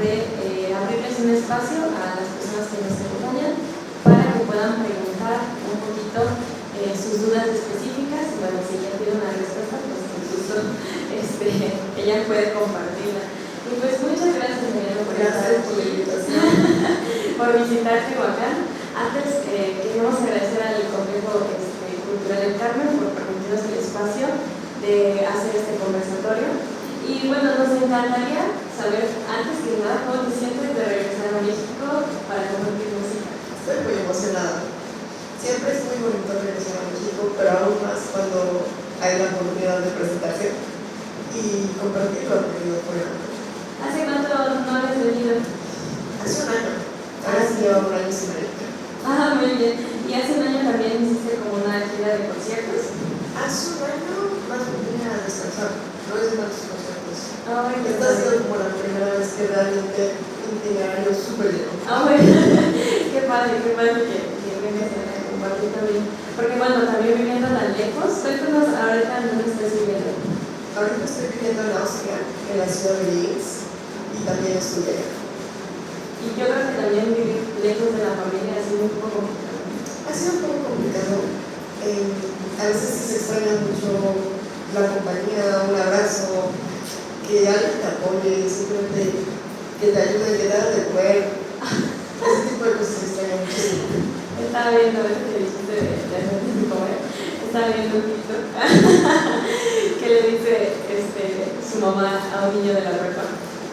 de abrirles un espacio a las personas que nos acompañan para que puedan preguntar un poquito sus dudas específicas. Y bueno, si ella tiene una respuesta, pues incluso ella puede compartirla. Y pues muchas gracias, Emiliano, por estar aquí, por visitar Tehuacán. Antes queremos agradecer al Complejo Cultural del Carmen por permitirnos el espacio de hacer este conversatorio. Y bueno, nos encantaría saber, antes que nada, cómo te sientes de regresar a México para compartir música. Estoy muy emocionada. Siempre es muy bonito regresar a México, pero aún más cuando hay la oportunidad de presentarse y compartir lo aprendido por el otro. ¿Hace cuánto no habías venido? Hace un año. Ahora sí lleva un año sin venir. Ah, muy bien. ¿Y hace un año también hiciste como una gira de conciertos? Hace un año más me vine a descansar. No es de tantos conciertos. Esta ha sido como la primera vez que realmente un itinerario súper lleno. Bueno, qué padre que vengas a compartir también. Porque bueno, también viviendo tan lejos, cuéntanos ahorita dónde estás viviendo. Ahorita estoy viviendo en Austria, en la ciudad de Linz, y también estudié. Y yo creo que también vivir lejos de la familia ha sido un poco complicado. Ha sido un poco complicado. A veces sí se extraña mucho la compañía, un abrazo, que alguien te apoye, simplemente que te ayude, que te haga de comer. Ese tipo de cosas se extraña muchísimo. Estaba viendo eso que dijiste de hacer de comer. Estaba viendo un TikTok que le dice su mamá a un niño de la prepa.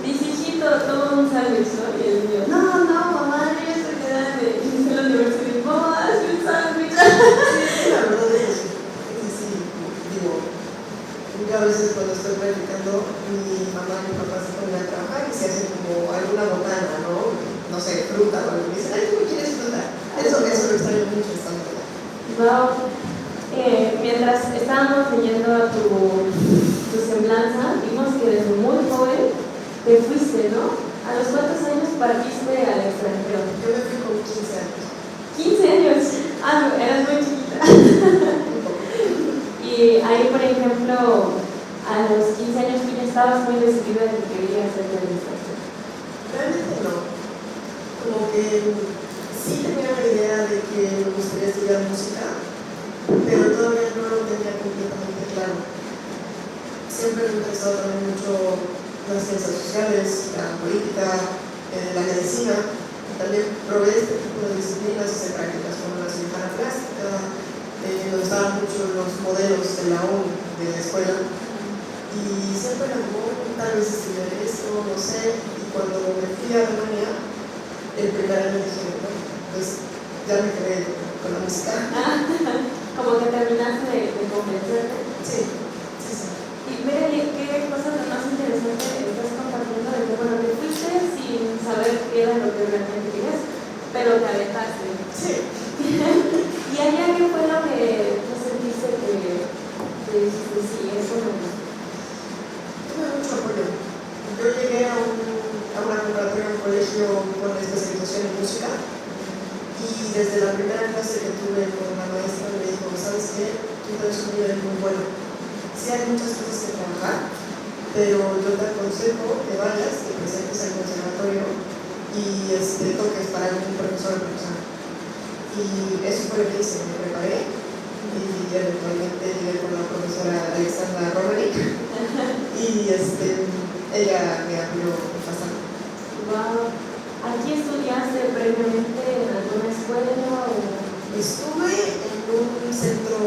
Dice, hijito, toma un sándwich, ¿no? Y el niño, no, mamá, yo ya estoy grande. Y dice la universidad, mamá, hazme un sándwich. Sí, la verdad es que sí, digo, yo a veces cuando estoy practicando, mi mamá y mi papá se ponen a trabajar y se hacen como alguna botana, ¿no? No sé, fruta o algo. Y dicen, ay, ¿tú me quieres fruta? Eso lo extraño mucho estando allá. Wow. Mientras estábamos leyendo tu semblanza, vimos que desde muy joven te fuiste, ¿no? ¿A los cuántos años partiste al extranjero? Yo me fui con 15 años. 15 años. Ah, no, eras muy chiquita. Y ahí, por ejemplo, a los 15 años tú ya estabas muy decidida de que querías ser pianista. Realmente no. Como que sí tenía la idea de que me gustaría estudiar música, pero todavía no lo tenía completamente claro. Siempre me interesado también mucho las ciencias sociales, la política, la medicina. También probé este tipo de disciplinas, hice prácticas como la cirugía plástica, me gustaban mucho los modelos de la ONU, de la escuela. Y siempre era como, tal vez estudiar esto, no sé. Y cuando me fui a Alemania, el primer año dije, bueno, pues ya me quedé con la música. Como que terminaste de convencerte. Sí. Y Merely, ¿qué cosas lo más interesante estás compartiendo de que, bueno, te fuiste sin saber qué era lo que realmente querías, pero te aventaste? Sí. ¿Y allá qué fue lo que tú sentiste que dijiste, sí, eso me gusta? Tuve mucho apoyo. Yo llegué a una convocatoria en un colegio con especialización en música y desde la primera clase que tuve con la maestra me dijo, ¿sabes qué? Tú tienes un nivel muy bueno. Sí hay muchas cosas que trabajar, pero yo te aconsejo que vayas, te presentes al conservatorio y toques para algún profesor o profesora. Y eso fue lo que hice, me preparé y eventualmente llegué con la profesora Alexandra Romerick y ella me apoyó bastante. Wow. ¿Aquí estudiaste previamente en alguna escuela o...? Estuve en un centro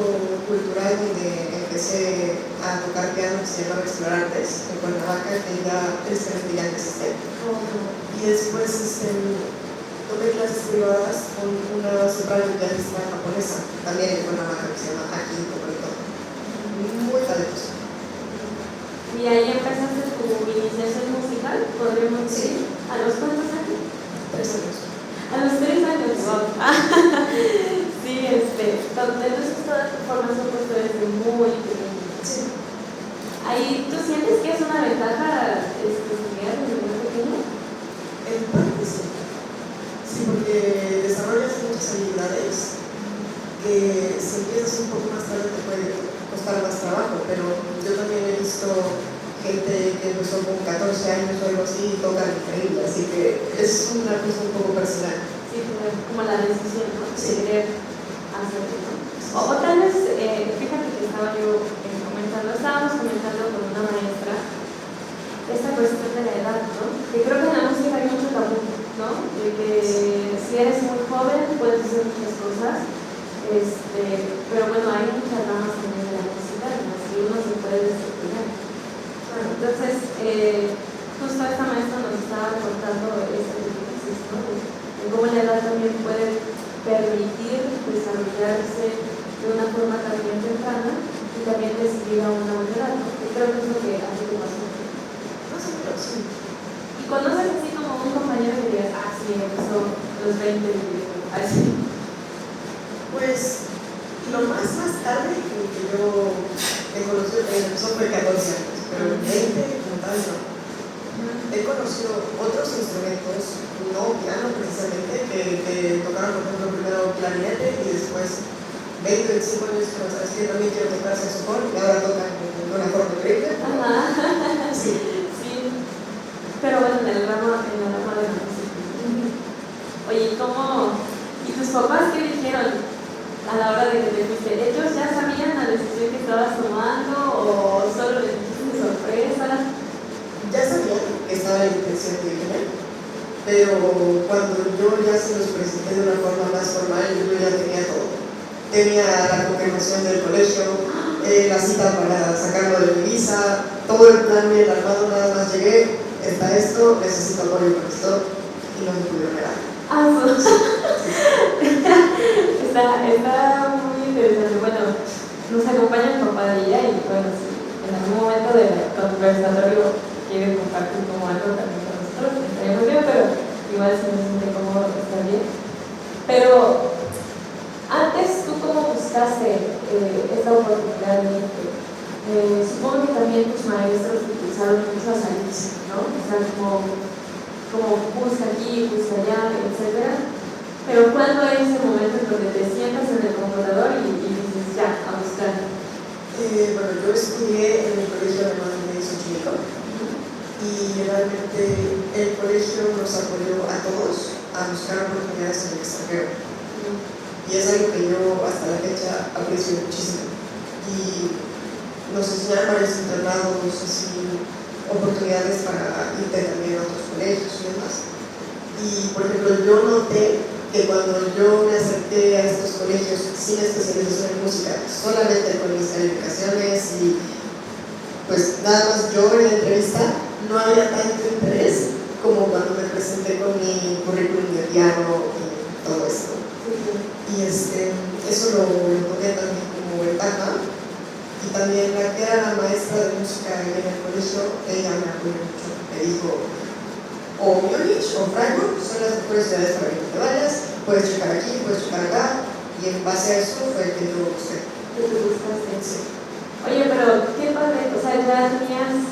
cultural donde empecé a tocar piano que se llama Explorartes, en Cuernavaca, que ya tristemente ya no existe. Y después tomé clases privadas con una soprano pianista japonesa, también en Cuernavaca, que se llama Aki Kokorito. Muy talentosa. ¿Y ahí empezaste tu iniciación musical? ¿Podríamos decir? Sí. ¿A los cuántos años? 3 años. A los 3 años. Wow. Sí, entonces toda tu formación pues desde muy pequeño. Sí. Ahí, ¿tú sientes que es una ventaja estudiar desde muy pequeño? En parte sí. Sí, porque desarrollas muchas habilidades que si empiezas un poco más tarde te puede costar más trabajo, pero yo también he visto gente que empezó con 14 años o algo así y tocan increíble, así que es una cosa un poco personal. Sí, como la decisión, ¿no? De Sí. querer hacerlo, ¿no? O tal vez, fíjate que estábamos comentando con una maestra esta cuestión de la edad, ¿no? Que creo que en la música hay mucho tabú, ¿no? De que si eres muy joven puedes hacer muchas cosas, pero bueno, hay muchas ramas también de la música en las que uno se puede desempeñar. Bueno, entonces, justo esta maestra nos estaba contando este ejercicio, ¿no? De cómo la edad también puede permitir desarrollarse de una forma también temprana y también decidir a una buena edad, ¿no? Que creo que es lo que a ti te pasó. No sé, pero sí. Y conoces así como un compañero que digas, ah, sí, empezó a los 20 y así. Pues lo más tarde que yo he conocido, empezó fue 14 años, pero 20 como tal no. He conocido otros instrumentos, no piano precisamente, que tocaron, por ejemplo, primero clarinete y después 20, 25 años, pero sabes que también quiero tocar saxofón y ahora tocan de una forma increíble. Ajá. Sí. Sí. Pero bueno, en la rama de la música. Oye, ¿y tus papás qué dijeron a la hora de que te fuiste? ¿Ellos ya sabían la decisión que estabas tomando o solo les dijiste de sorpresa? Ya sabían que estaba la intención de irme, pero cuando yo ya se los presenté de una forma más formal, yo ya tenía todo. Tenía la confirmación del colegio, la cita para sacarlo de mi visa, todo el plan bien armado, nada más llegué, está esto, necesito apoyo con esto, y no me pudieron negar. Ah, está muy interesante. Bueno, nos acompaña el papá de ella y bueno, si en algún momento del conversatorio quiere compartir como algo también con nosotros, estaría muy bien, pero igual se me siente cómodo, está bien. Pero antes, ¿tú cómo buscaste esta oportunidad de irte? Supongo que también tus maestros te impulsaron mucho a salirse, ¿no? O sea, como busca aquí, busca allá, etc. Pero ¿cuándo es ese momento en donde te sientas en el computador y dices, ya, a buscar? Bueno, yo estudié en el colegio alemán de Xochimilco y realmente el colegio nos apoyó a todos a buscar oportunidades en el extranjero. Y es algo que yo hasta la fecha aprecio muchísimo. Y nos enseñaron varios internados, así, oportunidades para irte también a otros colegios y demás. Y por ejemplo, yo noté que cuando yo me acerqué a estos colegios sin especialización en música, solamente con mis calificaciones y pues nada más yo en la entrevista, no había tanto interés como cuando me presenté con mi currículum de piano y todo esto. Y eso lo tomé también como ventaja. Y también la que era la maestra de música en el colegio, ella me apoyó mucho. Me dijo, o Múnich o Freiburg son las mejores ciudades para que te vayas, puedes checar aquí, puedes checar acá, y en base a eso fue que yo busqué. ¿Qué te buscaste? Sí. Oye, pero qué padre, o sea, ya tenías,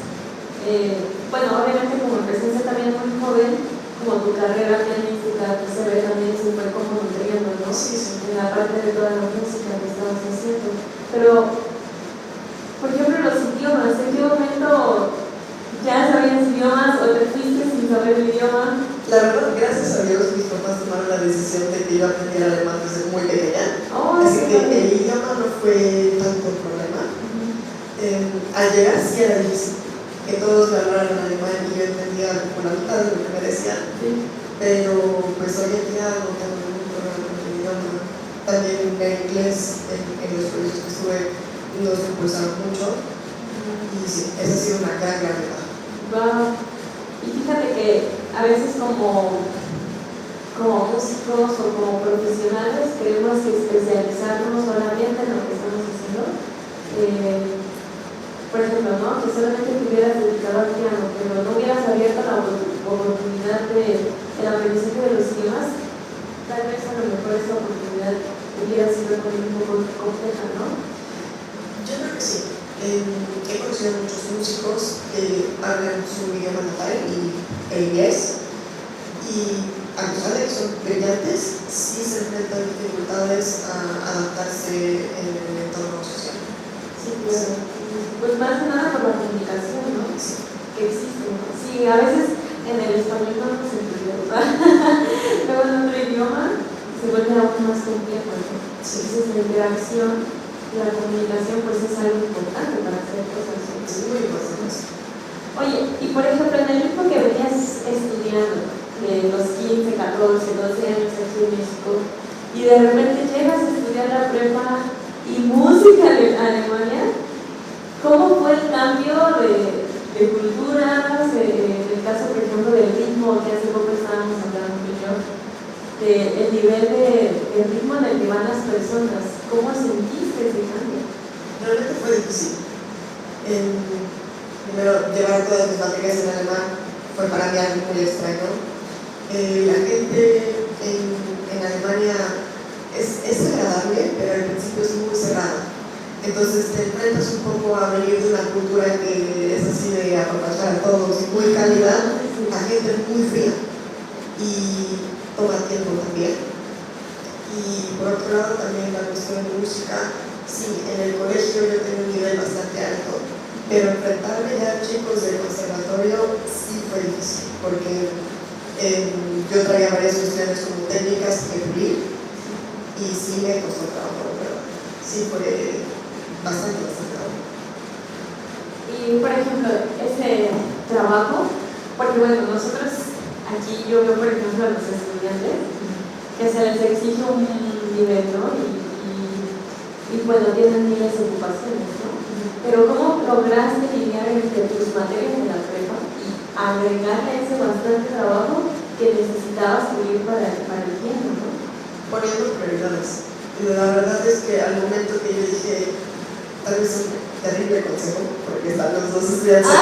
bueno, obviamente como empezaste también muy joven, como tu carrera pianística, tu CV también se fue como nutriendo, ¿no? Sí, sí. En la parte de toda la música que estabas haciendo. Pero, por ejemplo, los idiomas, ¿en qué momento ya sabías idiomas o te fuiste sin saber el idioma? La verdad, gracias a Dios, mis papás tomaron la decisión de que iba a aprender alemán desde muy pequeña. Así que el idioma no fue tanto problema. Al llegar sí era difícil, que todos me hablaran alemán y yo entendía como la mitad de lo que me decían. Sí. Pero pues hoy en día no tengo ningún problema con el idioma. También el inglés en los proyectos que estuve nos impulsaron mucho. Y sí, esa ha sido una gran ventaja. Wow. Y fíjate que a veces como músicos o como profesionales queremos especializarnos solamente en lo que estamos haciendo. Por ejemplo, ¿no? Que solamente te hubieras dedicado al piano, pero no hubieras abierto la oportunidad del aprendizaje de los idiomas, tal vez a lo mejor esa oportunidad hubiera sido también un poco compleja, ¿no? Yo creo que sí. He conocido a muchos músicos que hablan su idioma natal y el inglés, y a pesar de que son brillantes, sí se enfrentan dificultades a adaptarse en el entorno social. Sí, claro. Pues más que nada por la comunicación, ¿no? Sí. a veces en el español no nos entendemos, luego en otro idioma se vuelve aún más complejo, ¿no? Entonces la interacción, la comunicación pues es algo importante para hacer cosas. Es muy importante. Oye, y por ejemplo en el ritmo que venías estudiando de los 15, 14, 12 años aquí en México y de repente llegas a estudiar la prepa y música en Alemania, ¿cómo fue el cambio de culturas, en el caso por ejemplo del ritmo que hace poco estábamos hablando tú y yo, el nivel de ritmo en el que van las personas? ¿Cómo sentiste ese cambio? Realmente fue difícil. Primero, llevar todas mis materias en alemán fue para mí algo muy extraño. La gente en Alemania es agradable, pero al principio es muy cerrada. Entonces te enfrentas un poco a venir de una cultura que es así de apapachar a todos y muy cálida, a gente muy fría y toma tiempo también. Y por otro lado también la cuestión de música, sí, en el colegio yo tenía un nivel bastante alto, pero enfrentarme ya a chicos del conservatorio sí fue difícil, porque yo traía varias cuestiones como técnicas que pulir y sí me costó trabajo, pero sí fue bastante trabajo. Y por ejemplo, ese trabajo, porque bueno, nosotros aquí yo veo por ejemplo a los estudiantes que se les exige un nivel, ¿no? Y bueno, tienen miles de ocupaciones, ¿no? Pero ¿cómo lograste lidiar entre tus materias de la prepa y agregarle ese bastante trabajo que necesitabas cubrir para el tiempo, ¿no? Poniendo prioridades. Y la verdad es que al momento que yo dije, tal vez un terrible consejo, porque están los dos estudiantes,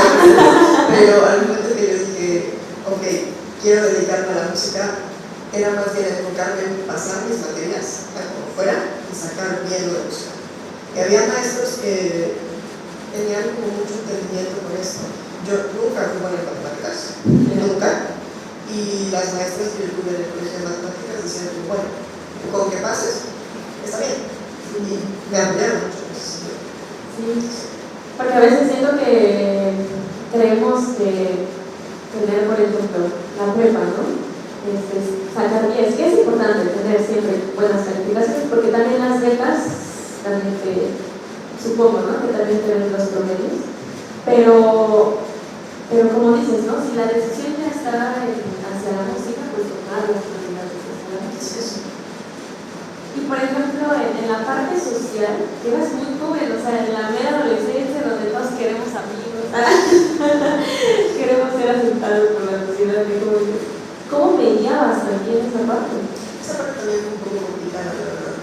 pero al momento que yo dije, ok, quiero dedicarme a la música, era más bien enfocarme en pasar mis materias como fuera y sacar bien lo de música. Y había maestros que tenían como mucho entendimiento con esto. Yo nunca fui buena en matemáticas, nunca. Y las maestras que yo tuve en el colegio de matemáticas decían, bueno, con que pases, está bien. Y me apoyaron mucho en ese sentido. Sí, porque a veces siento que creemos que tener, por ejemplo, la prepa, ¿no? Sacar 10, que es importante tener siempre buenas calificaciones, porque también las becas, también supongo, ¿no? Que también tienen los promedios, pero como dices, ¿no? Si la decisión ya está hacia la música, pues tomar las prioridades hacia la música. Y por ejemplo, en la parte social, eras muy joven, o sea, en la mera adolescencia, donde todos queremos amigos, queremos ser aceptados por la sociedad de jóvenes. ¿Cómo me guiabas también esa parte? Esa parte también fue un poco complicada, la verdad,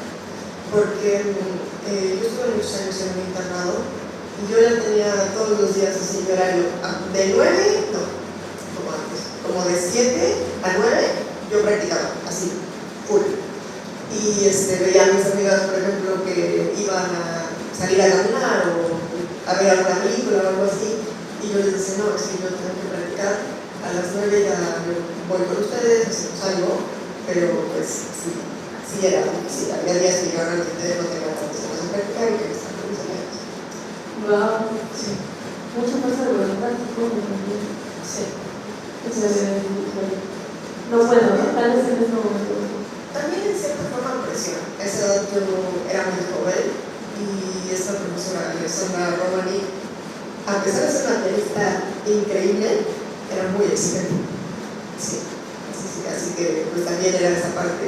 porque yo estuve muchos años en un internado y yo ya tenía todos los días así mi horario, de 9, no, como antes, como de 7 a 9, yo practicaba, así, full. Y veía a mis amigas, por ejemplo, que iban a salir a caminar o a ver alguna película o algo así, y yo les decía, no, es que yo tengo que practicar, a las 9 ya voy con ustedes, salgo, pero pues sí era difícil. Había días que yo no entendía, no tenía tantas horas en practicar y que están con mis amigas. Wow, Sí. mucha fuerza de voluntad, supongo también. Sí. No puedo, ¿no? Tal vez en este momento. También en cierta forma presión. A esa edad yo era muy joven y esta profesora Alessandra Romani, a pesar de ser una pianista increíble, era muy exigente. Sí. Así que pues también era esa parte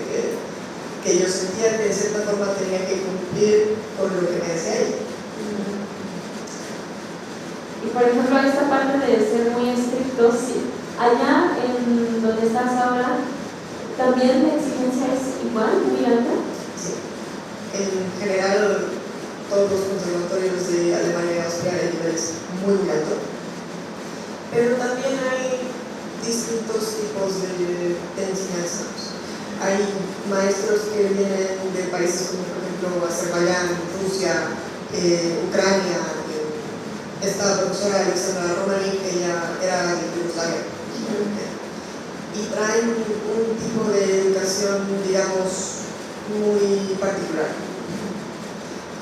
que yo sentía que de cierta forma tenía que cumplir con lo que me decía ella. Y por ejemplo, esta parte de ser muy estrictos, sí. Allá en donde estás ahora, ¿también la exigencia es igual, muy alta? Sí. En general, todos los conservatorios de Alemania y Austria el nivel es muy alto. Pero también hay distintos tipos de enseñanzas. Hay maestros que vienen de países como por ejemplo Azerbaiyán, Rusia, Ucrania. Esta profesora Alexandra Romani, ella era de Yugoslavia. Y traen un tipo de educación, digamos, muy particular.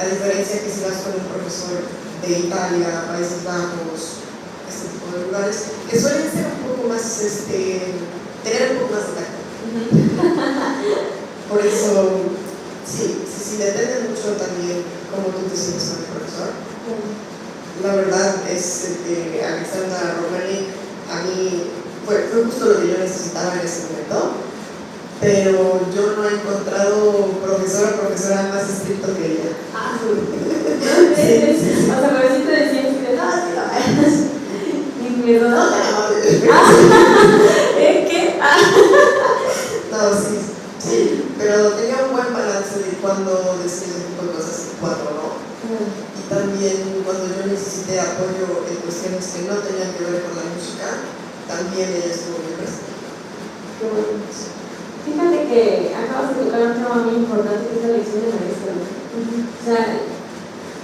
A diferencia que si vas con un profesor de Italia, Países Bajos, este tipo de lugares, que suelen ser un poco más, tener un poco más de tacto. Por eso, sí, depende mucho también cómo tú te sientes con el profesor. La verdad es que Alexandra Romanik a mí fue justo lo que yo necesitaba en ese momento, pero yo no he encontrado profesor o profesora más estricto que ella. Sí. O sea, pero sí te decía que no, sí, no. Ni miedo. No, ¿Qué? No, sí, pero tenía un buen balance de cuando decía ese tipo de cosas y cuando no. Y también cuando yo necesité apoyo en cuestiones que no tenían que ver con la música, también ella estuvo muy presente. Qué bueno. Fíjate que acabas de tocar un tema muy importante que es la elección de maestro. O sea,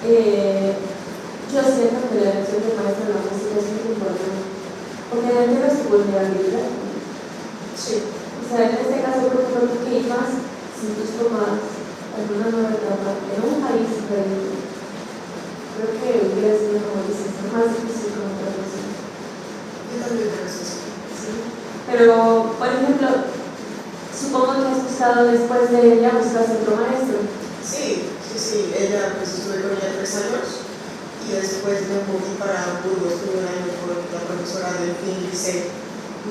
yo siento que la elección de maestro en la música es muy importante, porque detectas tu vulnerabilidad. Sí. O sea, en este caso, por ejemplo, tú que ibas sin tus tomadas alguna nueva etapa en un país diferente, creo que hubiera sido, como dices, más difícil como otra persona. Yo también pienso eso. Sí. Pero, por ejemplo, supongo que has buscado después de ella, buscaste otro maestro. Sí, ella, pues estuve con ella 3 años y después me moví para Hamburgo, estuve un año con la profesora Delphine Lisset,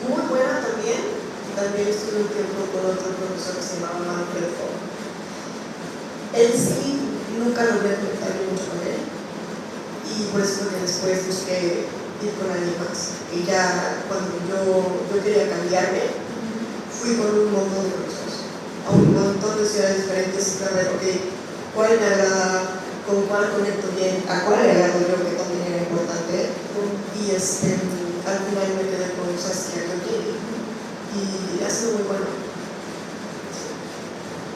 muy buena también. También estuve un tiempo con otro profesor que se llamaba Manfred Fogg. Él sí, nunca logré conectarme mucho con él y por eso que después busqué ir con alguien más. Y ya cuando yo quería cambiarme, fui con un montón de profesores a un montón de ciudades diferentes y a ver, ok, cuál me agrada, con cuál conecto bien, a cuál le agrado yo, que también era importante. Y al final me quedé con Saskia Kyoki y ha sido muy bueno.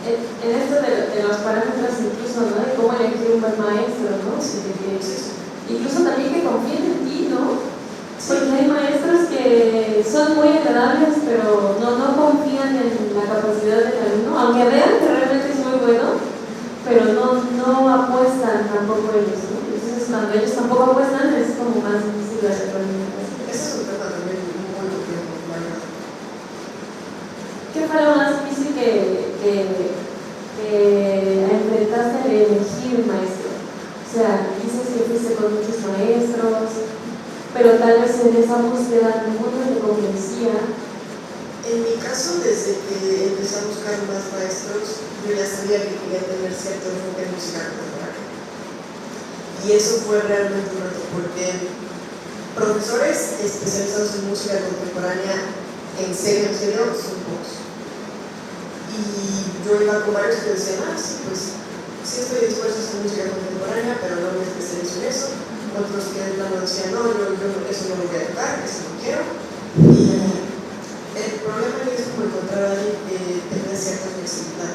En esto de los parámetros incluso, ¿no? De cómo elegir un buen maestro, ¿no? Sí. Incluso también que confíen en ti, ¿no? Porque hay maestros que son muy agradables, pero no confían en la capacidad del alumno, aunque vean que realmente es muy bueno, pero no apuestan tampoco ellos, ¿no? Entonces, cuando ellos tampoco apuestan, es como más difícil de retroalimentación. Ese es un tema también muy complejo, la verdad. ¿Qué fue lo más difícil que enfrentaste al elegir un maestro? O sea, dices que fuiste con muchos maestros, pero tal vez en esa búsqueda ninguno te convencía. En mi caso, desde que empecé a buscar más maestros, yo ya sabía que quería tener cierto enfoque musical contemporáneo. Y eso fue realmente un reto, porque profesores especializados en música contemporánea, en serio, son pocos. Y yo iba con varios que decían, sí, pues sí estoy dispuesto a hacer música contemporánea, pero no me especializo en eso. Otros que de plano decían, no, yo eso no lo voy a tocar, eso no quiero. Y el problema es como encontrar a alguien que tenga cierta flexibilidad.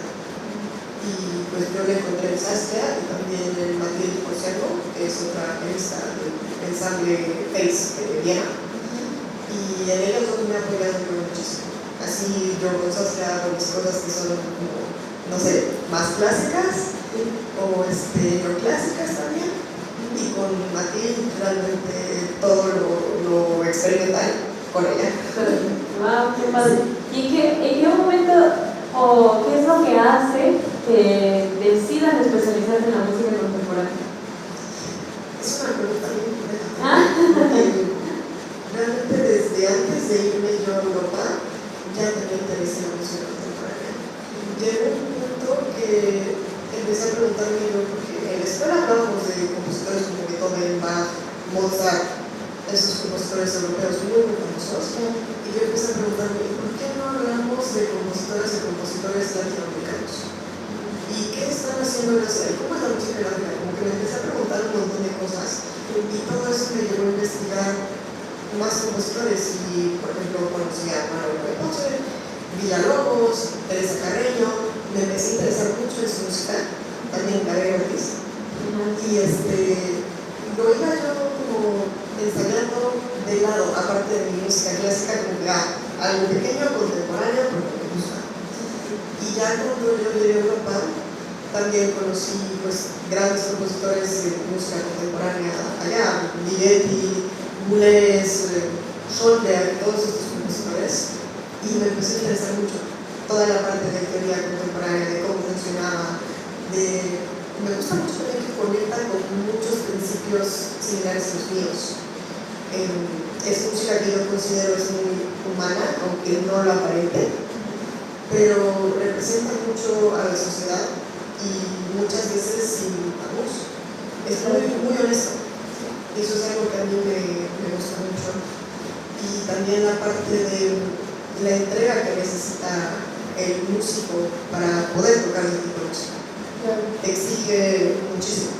Y pues yo le encontré en Saskia y también en Matilde Porciano, que es otra pianista del ensamble Face de Viena. Y en ellos dos me ha apoyado muchísimo. Así yo con Saskia hago mis cosas que son como, no sé, más clásicas o neoclásicas también. Y con Matilde realmente todo lo experimental con ella. ¡Wow! ¡Qué padre! ¿Y en qué momento o qué es lo que hace que decidas especializarte en la música contemporánea? Es una pregunta muy compleja. Realmente desde antes de irme yo a Europa ya tenía interés en la música contemporánea. Llegó un punto que empecé a preguntarme yo, porque en la escuela hablábamos de compositores como Beethoven, Bach, Mozart, esos compositores europeos muy famosos, y yo empecé a preguntarme, ¿por qué no hablamos de compositores y compositores latinoamericanos? ¿Y qué están haciendo en Asia? ¿Cómo es la música latina? Como que me empecé a preguntar un montón de cosas, y todo eso me llevó a investigar más compositores, y por ejemplo conocí a Manuel Ponce, Villalobos, Teresa Carreño, me empecé a interesar mucho en su música, también Gabriel Ortiz, y lo iba yo como ensayando de lado, aparte de mi música clásica, como que algo pequeño, contemporáneo, porque me gusta. Y ya cuando yo llegué a Europa, también conocí pues grandes compositores de música contemporánea allá, Ligeti, Boulez, Schoenberg, todos estos compositores composiciones y me empezó a interesar mucho toda la parte de teoría contemporánea, de cómo funcionaba, me gusta mucho también que conecta con muchos principios similares a los míos. Es música que yo considero es muy humana, aunque no lo aparente, pero representa mucho a la sociedad y muchas veces sin tabús. Es muy honesto. Eso es algo que a mí me gusta mucho. Y también la parte de la entrega que necesita el músico para poder tocar ese tipo de música. Exige muchísimo.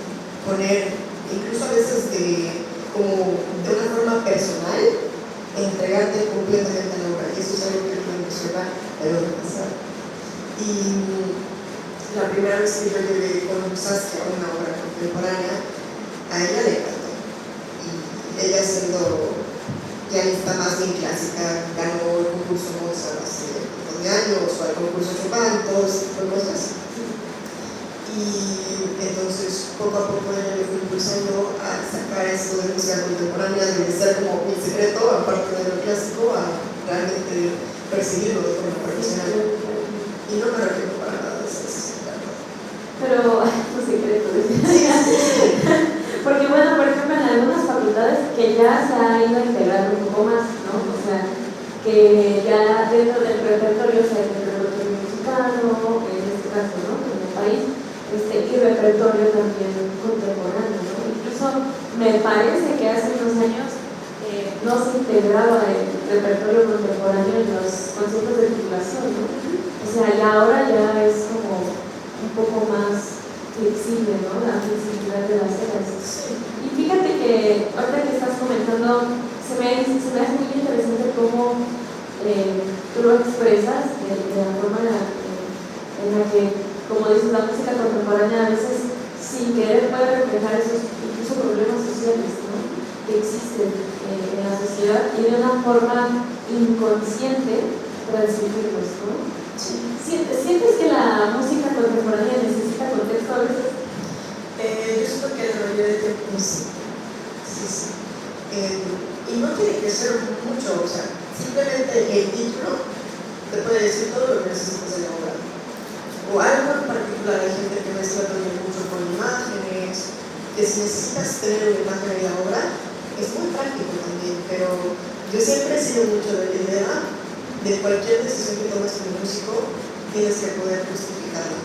Poner, incluso a veces como de una forma personal, entregarte completamente a la obra. Y eso es algo que me emociona de lo que pasar. Y la primera vez que yo llegué con Saskia a una obra contemporánea, a ella le encantó. Y ella, siendo pianista más bien clásica, ganó el concurso Mozart hace un de años, o el concurso Chopin, todos esas cosas. Y entonces poco a poco ella me fue impulsando a sacar esto de música contemporánea, de ser como mi secreto, aparte de lo clásico, a realmente percibirlo de forma profesional. Y no me arrepiento para nada de eso. Pero, tu secreto, porque bueno, por ejemplo, en algunas facultades que ya se ha ido integrando un poco más, ¿no? O sea, que ya dentro del repertorio, o sea, el repertorio mexicano, en este caso, ¿no? En el país, y repertorio también contemporáneo, ¿no? Incluso me parece que hace unos años no se integraba el repertorio contemporáneo en los conciertos de titulación, ¿no? O sea, y ahora ya es como un poco más flexible, ¿no? La flexibilidad de las eras. Y fíjate que ahorita que estás comentando, se me hace muy interesante cómo tú lo expresas de la forma en la que, como dices, la música contemporánea a veces sin querer puede reflejar esos incluso problemas sociales, ¿no? Que existen en la sociedad y de una forma inconsciente transmitirlos, ¿no? ¿Sientes que la música contemporánea necesita contexto a veces? Yo siento que la mayoría de tiempo sí. Y no tiene que ser mucho, o sea, simplemente el título te puede decir todo lo que necesitas de la obra. O algo en particular, hay gente que mezcla también mucho con imágenes, que si necesitas tener una imagen en la obra, es muy práctico también, pero yo siempre he sido mucho de la idea de cualquier decisión que tomes como músico, tienes que poder justificarla.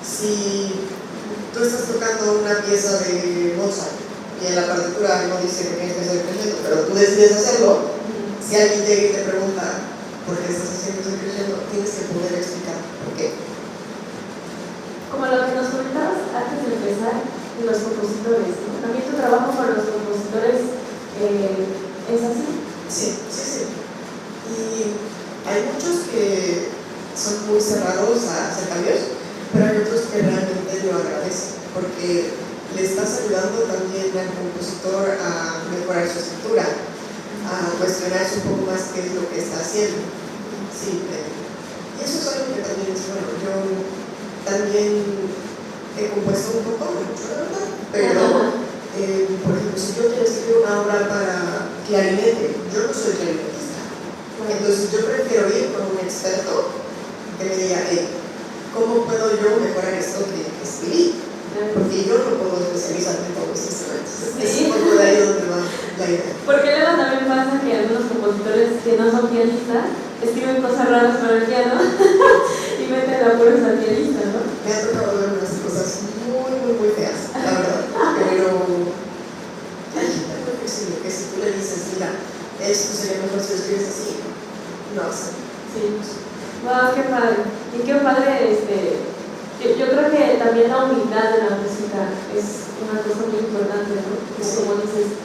Si tú estás tocando una pieza de Mozart y en la partitura no dice que tienes que hacer crescendo, pero tú decides hacerlo, si alguien llega y te pregunta por qué estás haciendo ese crescendo, tienes que poder explicar por qué. Como lo que nos comentabas antes de empezar, de los compositores, ¿no? También tu trabajo con los compositores es así. Sí. Y hay muchos que son muy cerrados a hacer cambios, pero hay otros que realmente lo agradecen, porque le estás ayudando también al compositor a mejorar su estructura, a cuestionarse un poco más qué es lo que está haciendo. Sí, y eso es algo que también es bueno. Yo también he compuesto un poco, mucho, la verdad, pero por ejemplo, si yo quiero escribir una obra para clarinete, yo no soy clarinetista. Entonces yo prefiero ir con un experto que me diga, ¿cómo puedo yo mejorar esto que escribí? Porque yo no puedo especializarme en todos los instrumentos. Es un poco de ahí donde va la idea. Porque luego también pasa que algunos compositores que no son pianistas escriben cosas raras para el piano y meten apuros al pianista, ¿no? Me ha tocado ver unas cosas muy feas, la verdad. Pero hay gente muy flexible que si tú le dices, mira, esto sería mejor si lo escribes así, no sé. Sí. Wow, qué padre. Y qué padre, yo creo que también la humildad de la música es una cosa muy importante, ¿no? Como dices,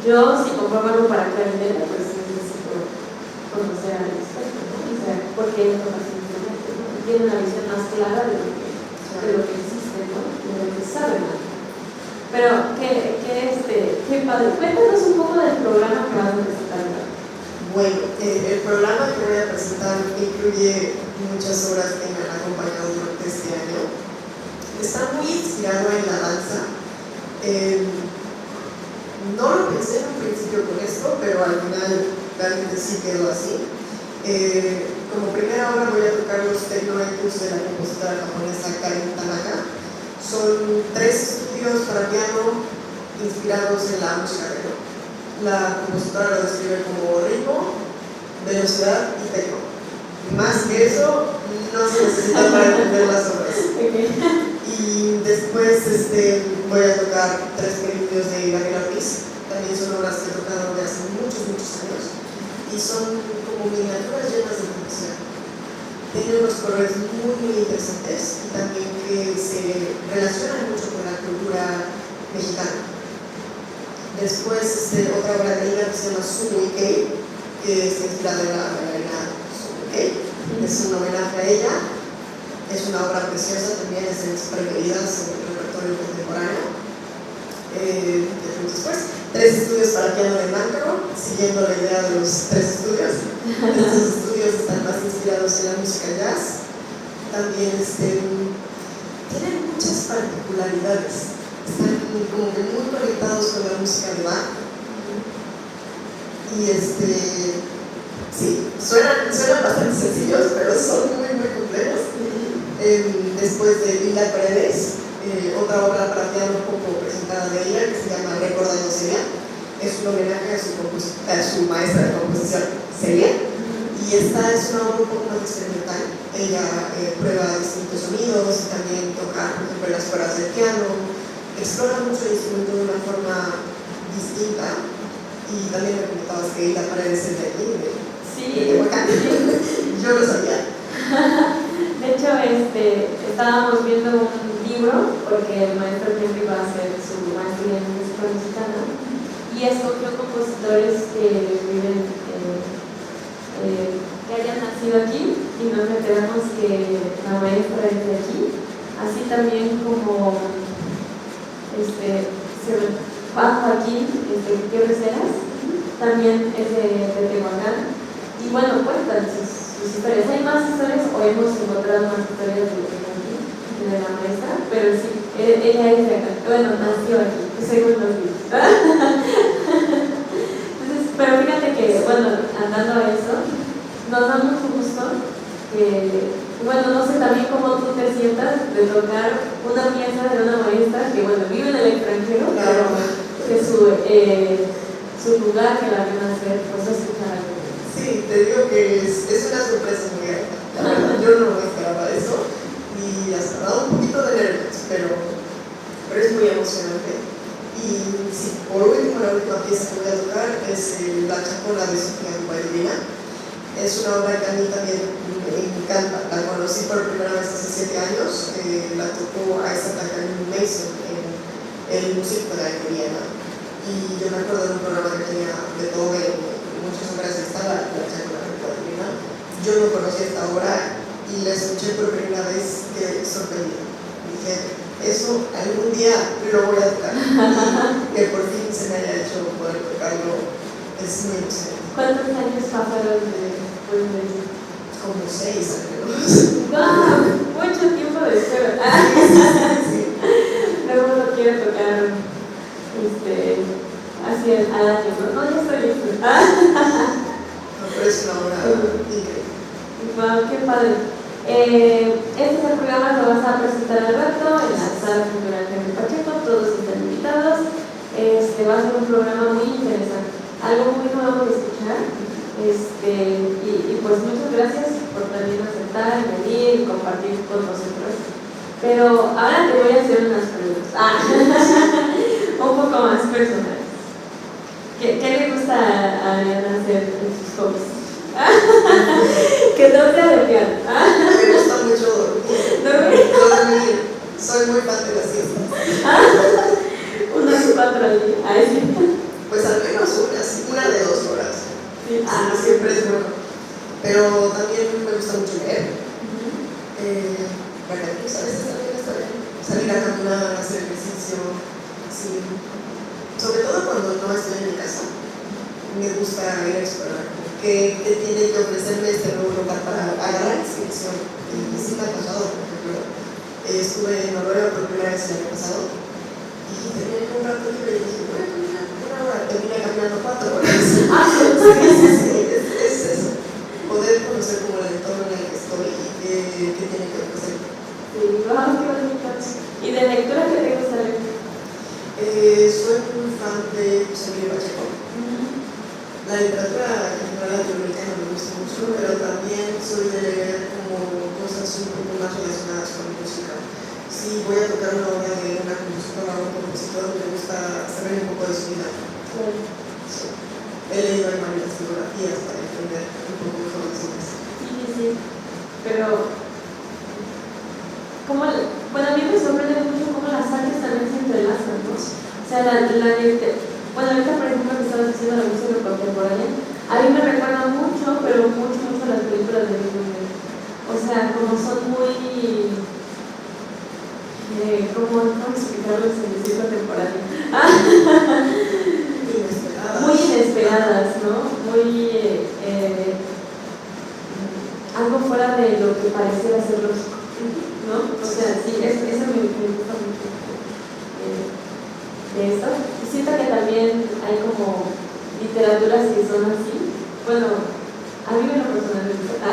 yo si compro algo para clarinete, pues necesito conocer al experto, ¿no? O sea, porque él toca ese instrumento, ¿no? Tiene una visión más clara de lo que existe, ¿no? De lo que sabe, ¿no? Pero qué padre. Cuéntanos un poco del programa que vas a presentar, ¿no? Bueno, el programa que voy a presentar incluye muchas obras que me han acompañado durante este año. Está muy inspirado en la danza. No lo pensé en un principio con esto, pero al final realmente sí quedó así. Como primera obra voy a tocar los Techno-Etus de la compositora japonesa Karin Tanaka. Son 3 estudios para piano inspirados en la música techno. La compositora lo describe como ritmo, velocidad y techno. Más que eso, no se necesita para entender las obras. Y después voy a tocar 3 preludios de Gabriela Ruiz. También son obras que he tocado de hace muchos años. Y son como miniaturas llenas de intención. Tienen unos colores muy interesantes y también que se relacionan mucho con la cultura mexicana. Después, otra obra de ella que se llama Sumo Ikei, que está inspirada en la bailarina Sumo Ikei. Es un homenaje a ella. Es una obra preciosa, también es de mis preferidas en el repertorio contemporáneo. Después, 3 estudios para piano de Mancaro, siguiendo la idea de los 3 estudios. Estos estudios están más inspirados en la música jazz. También tienen muchas particularidades. Están como que muy conectados con la música de Bach. Y sí, suenan bastante sencillos, pero son muy complejos. Después de Lila Paredes, otra obra para piano poco presentada de ella, que se llama Recordando Celia. Es un homenaje a su maestra de composición, Celia. Y esta es una obra un poco más experimental. Ella prueba distintos sonidos y también toca, por ejemplo, las cuerdas del piano. Explora mucho el instrumento de una forma distinta. Y también me comentabas que Lila Paredes es de aquí, de Tehuacán. Yo lo sabía. De hecho, estábamos viendo un libro, porque el maestro Henry va a hacer su maestría en música mexicana, y escogió compositores que viven, que hayan nacido aquí, y nos enteramos que la maestra es de aquí, así también como Juan Joaquín Gutiérrez Heras, también es de Tehuacán, y bueno, cuentan sus historias. Hay más historias, o hemos encontrado más historias de la maestra, pero sí, ella es de acá. Bueno, nació aquí, según los libros. Entonces, pero fíjate que, bueno, andando a eso, nos da mucho gusto que, bueno, no sé también cómo tú te sientas de tocar una pieza de una maestra que, bueno, vive en el extranjero, pero que su lugar que la vio nacer, pues escuchar algo. Sí, te digo que es una sorpresa muy grande. La verdad, yo no me esperaba eso y hasta dado un poquito de nervios, pero es muy emocionante. Y sí, por último, la última pieza que voy a tocar es La Chacona de Sofía Guadalupe. Es una obra que a mí también me encanta. La conocí por primera vez hace 7 años. La tocó Isaac Mason en el Museo de Viena. Y yo me acuerdo de un programa que tenía de todo muchas obras de esta, la Chacona de Guadalupe. Yo no conocía esta obra y la escuché por primera vez, quedé sorprendida. Dije, eso algún día lo voy a tocar. Y que por fin se me haya hecho poder tocarlo es muy emocionante. ¿Cuántos años pasaron después de eso? Como 6 años. ¡Wow! Mucho tiempo de espera. Sí. Luego lo quiero tocar así al año, ¿no? No, ya estoy listo. No, pero es una obra increíble. Wow, qué padre. Este es el programa que vas a presentar al rato en la Sala Cultural Henry Pacheco. Todos están invitados. Va a ser un programa muy interesante, algo muy nuevo de escuchar. Y pues muchas gracias por también aceptar, venir y compartir con nosotros. Pero ahora te voy a hacer unas preguntas un poco más personales. ¿Qué le gusta a Ariana hacer en sus hobbies? Que no sea de piano. Me gusta mucho dormir. Soy muy fan de las siestas. Unas 4 al día. Pues al menos una de 2 horas. Sí. Siempre es bueno. Pero también me gusta mucho leer. Bueno, pues a veces también está bien. Salir a caminar, hacer ejercicio. Sí. Sobre todo cuando no estoy en mi casa. Me gusta ir a explorar. ¿Qué tiene que ofrecerme este nuevo lugar para agarrar inspiración? Y sí me ha pasado, por ejemplo. Estuve en Noruega por primera vez el año pasado y tenía un rato libre y dije, bueno, una hora, terminé caminando 4 horas. Sí. La literatura en general latinoamericana me gusta mucho, pero también soy de leer como cosas un poco más relacionadas con música. Si voy a tocar una obra de una compositora o un compositor, me gusta saber un poco de su vida. Sí. He leído varias biografías para entender un poco mejor las obras. Sí. Pero, bueno, a mí me sorprende mucho cómo las artes también se entrelazan, ¿no? O sea, bueno, ahorita por ejemplo que estabas haciendo la música contemporánea, a mí me recuerda mucho, pero mucho las películas de Disney. O sea, como son muy... ¿cómo explicarlo sin decir contemporáneo? Muy inesperadas, ¿no? Muy... algo fuera de lo que pareciera ser lógico, ¿no? O sea, sí, eso me gusta mucho de esto. Y siento que también hay como literaturas que son así. Bueno, a mí me lo personal me gusta.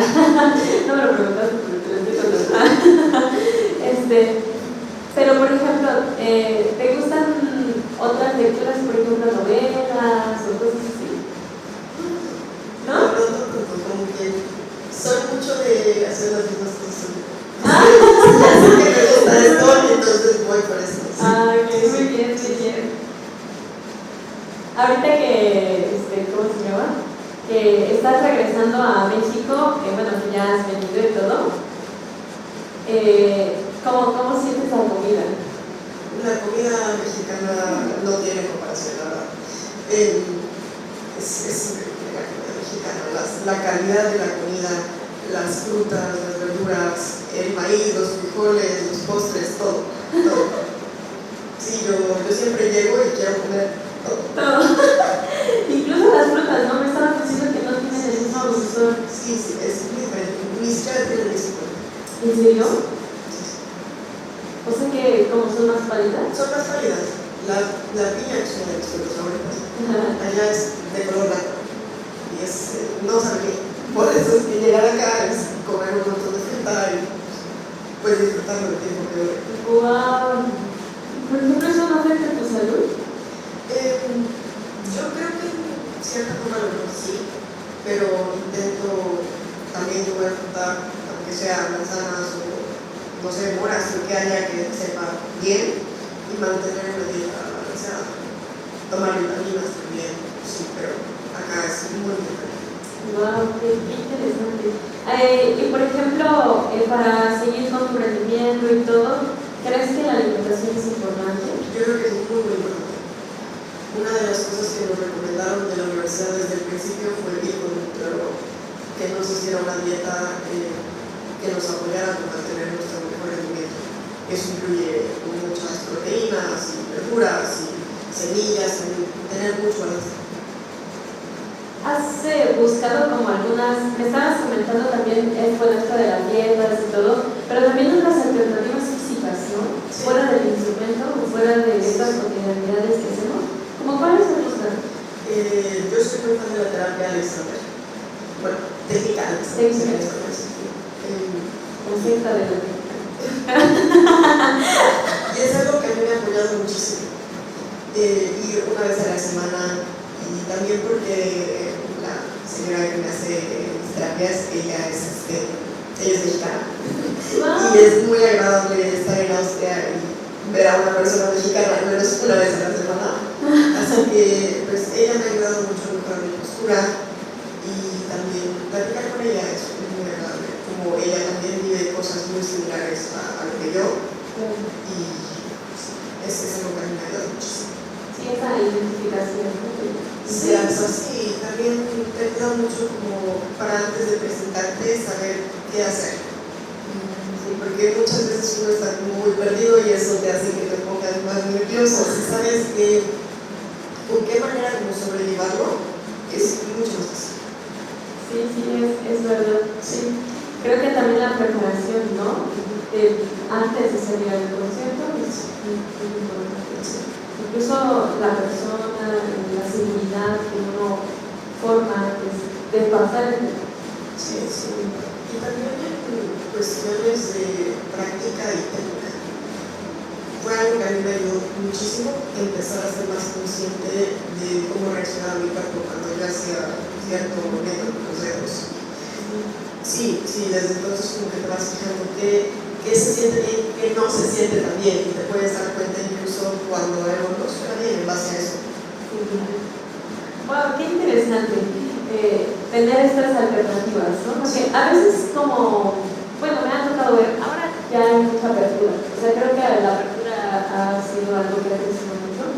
No me lo preguntaste, pero te lo estoy contando. Pero por ejemplo, ¿te gustan otras lecturas, por ejemplo, novelas o cosas así? ¿No? Como que soy mucho de hacer las mismas cosas. Ya sé que me gusta esto, entonces voy por eso. Sí. Ok, muy bien. Ahorita que, ¿cómo se llama? Que estás regresando a México, bueno, que ya has venido y todo. ¿Cómo sientes la comida? La comida mexicana no tiene comparación, la verdad. Es increíble la comida mexicana, la calidad de la comida, las frutas, las verduras, el maíz, los frijoles, los postres, todo. Sí, yo siempre llego y quiero comer todo. Incluso las frutas, ¿no? Me estabas diciendo que no tienen el mismo dulzor. Sí, es muy diferente. Ni siquiera tiene el mismo. ¿En serio? O sea que como son más pálidas. Son más pálidas. La piña es una de mis frutas favoritas. Allá es de color blanco. Y no sabe qué. Por eso es que llegar acá es comer un montón de fruta y pues disfrutarlo el tiempo que dure. ¡Wow! ¿Por ejemplo eso no afecta a tu salud? Yo creo que en cierta forma lo sí, pero intento también comer fruta, aunque sea manzanas o no sé, moras, lo que haya que sepa bien y mantener una dieta balanceada. Tomar vitaminas también, sí, pero acá es muy diferente. Wow, qué interesante. Y por ejemplo, para seguir con tu rendimiento y todo, ¿crees que la alimentación es importante? Yo creo que es muy importante. Una de las cosas que nos recomendaron de la universidad desde el principio fue ir con un nutriólogo, que nos hiciera una dieta que nos apoyara a mantener nuestro mejor rendimiento. Eso incluye muchas proteínas y verduras y semillas, tener mucho balance. ¿Has buscado como algunas, me estabas comentando también esto de las dietas y todo, pero también otras alternativas físicas, ¿no? Sí. Fuera del instrumento o fuera de estas cotidianidades que hacemos? ¿Cómo cuáles te gustan? Yo soy muy fan de la terapia Alexander. Bueno, técnica Alexander. Concepta de la técnica. Y es algo que a mí me ha apoyado muchísimo. Ir una vez a la semana. Y también porque la señora que me hace mis terapias, ella es mexicana. Wow. Y es muy agradable estar en Austria y ver a una persona mexicana al menos una vez a la semana. Así que pues ella me ha ayudado mucho a mejorar mi postura y también platicar con ella es muy agradable. Como ella también vive cosas muy similares a lo que yo. Y es algo que a mí me ha ayudado muchísimo. Sí, esa identificación. Sí, así también te ayuda mucho como para antes de presentarte saber qué hacer. Sí, porque muchas veces uno está como muy perdido y eso te hace que te pongas más nervioso. Si sabes con qué manera como sobrellevarlo, es mucho más fácil. Sí, es verdad. Sí. Creo que también la preparación, ¿no? Antes de salir al concierto es muy importante. Sí. Incluso la persona, la seguridad que uno forma antes de pasar el tiempo. Sí. Y también en cuestiones de práctica y técnica. Fue algo que a mí me ayudó muchísimo empezar a ser más consciente de cómo reaccionaba mi cuerpo cuando yo hacía cierto método con los dedos. Sí, desde entonces como que te vas fijando qué se siente bien, qué no se siente tan bien, y te puedes dar cuenta incluso cuando algo no suena bien en base a eso. Wow, qué interesante tener estas alternativas, ¿no? Porque a veces como, bueno, me ha tocado ver, ahora ya hay mucha apertura, o sea, creo que la apertura ha sido algo que ha crecido mucho,